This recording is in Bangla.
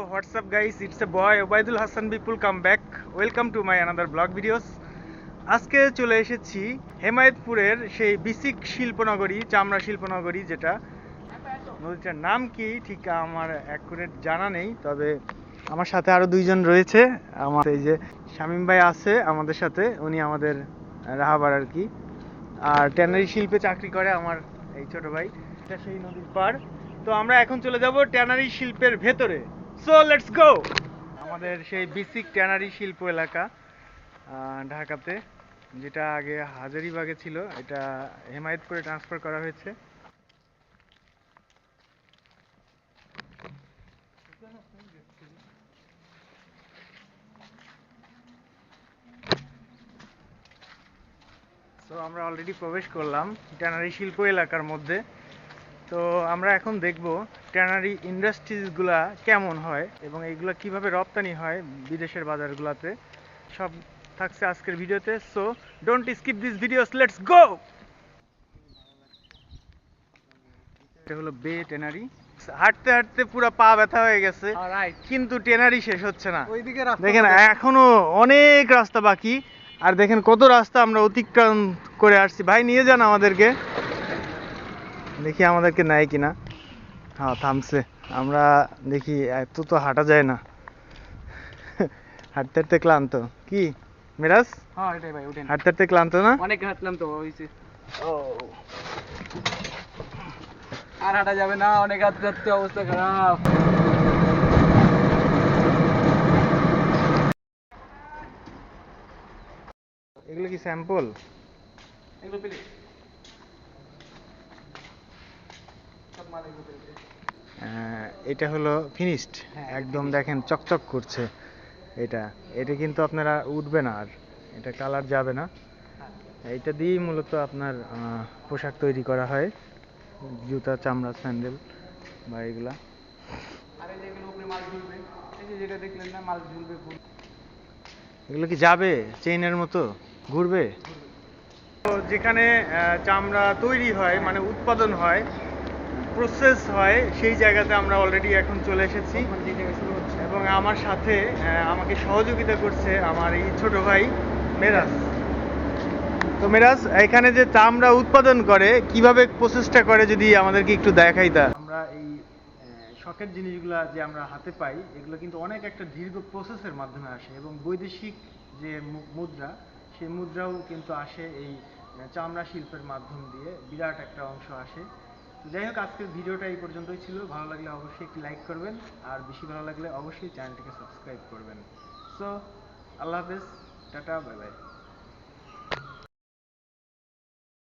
what's up guys, it's a boy Obaidul Hassan Bipul, come back, welcome to my another blog videos. আজকে চলে এসেছি হেমায়েতপুরের সেই বিসিক শিল্পনগরী, চামড়া শিল্পনগরী, যেটা নদীটার নাম কি ঠিক আমার অ্যাকুরেট জানা নেই, তবে আমার সাথে আরো দুইজন রয়েছে। আমার এই যে শামীম ভাই আছে আমাদের সাথে, উনি আমাদের রাহাবার আর কি, আর ট্যানারি শিল্পে চাকরি করে আমার এই ছোট ভাই। এটা সেই নদীর পার। তো আমরা এখন চলে যাব ট্যানারি শিল্পের ভেতরে। So let's go. আমাদের সেই বিসিক ট্যানারি শিল্প এলাকা ঢাকাতে, যেটা আগে হাজারীবাগে ছিল, এটা হেমায়েতপুরে ট্রান্সফার করা হয়েছে। তো আমরা অলরেডি প্রবেশ করলাম ট্যানারি শিল্প এলাকার মধ্যে। তো আমরা এখন দেখব ট্যানারি ইন্ডাস্ট্রিজগুলা কেমন হয় এবং এইগুলা কিভাবে রপ্তানি হয় বিদেশের বাজারগুলোতে, সব থাকছে আজকের ভিডিওতে। So don't skip this videos, let's go. এটা হলো বে ট্যানারি। হাঁটতে হাঁটতে পুরো পা ব্যথা হয়ে গেছে, কিন্তু ট্যানারি শেষ হচ্ছে না। দেখেন এখনো অনেক রাস্তা বাকি, আর দেখেন কত রাস্তা আমরা অতিক্রম করে আসছি। ভাই নিয়ে যান আমাদেরকে, দেখি আমাদেরকে নেয় কিনা। হ্যাঁ থামছে, আমরা দেখি। এত তো হাঁটা যায় না, হাঁটতে হাঁটতে ক্লান্ত। কি মেরাজ? হ্যাঁ এটাই ভাই, উঠেন। হাঁটতে হাঁটতে ক্লান্ত না? অনেক হাঁটলাম তো, হইছে। ও আর হাঁটা যাবে না, অনেক হাঁটতে হাঁটতে অবস্থা খারাপ। এগুলো কি স্যাম্পল? এগুলো পেলে সব মাল এগুলো পেলে। এটা হলো ফিনিশড, একদম দেখেন চকচক করছে। এটা এটা কিন্তু আপনারা উঠবে না, আর এটা কালার যাবে না। এইটা দিয়েই মূলত আপনার পোশাক তৈরি করা হয়, জুতা, চামড়া, স্যান্ডেল বা এগুলা। আর এই যে এগুলো উপরে মাল ঝুলবে, এই যে যেটা দেখলেন না, মাল ঝুলবে ফুল। এগুলো কি যাবে চেইনের মতো ঘুরবে? তো যেখানে চামড়া তৈরি হয়, মানে উৎপাদন হয়, প্রসেস হয়, সেই জায়গাতে আমরা অলরেডি এখন চলে এসেছি। যে জায়গায় শুরু হচ্ছে, এবং আমার সাথে আমাকে সহযোগিতা করছে আমার এই ছোট ভাই মেরাজ। তো মেরাজ, এখানে যে চামড়া উৎপাদন করে কিভাবে প্রসেসটা করে যদি আমাদেরকে একটু দেখাইতা। আমরা এই শখের জিনিসগুলা যে আমরা হাতে পাই, এগুলো কিন্তু অনেক একটা দীর্ঘ প্রসেসের মাধ্যমে আসে, এবং বৈদেশিক যে মুদ্রা, সেই মুদ্রাও কিন্তু আসে এই চামড়া শিল্পের মাধ্যম দিয়ে, বিরাট একটা অংশ আসে। তো যাই হোক, আজকের ভিডিওটা এই পর্যন্তই ছিল। ভালো লাগলে অবশ্যই একটি লাইক করবেন, আর বেশি ভালো লাগলে অবশ্যই চ্যানেলটিকে সাবস্ক্রাইব করবেন। সো আল্লাহ হাফেজ, টাটা, বাই বাই।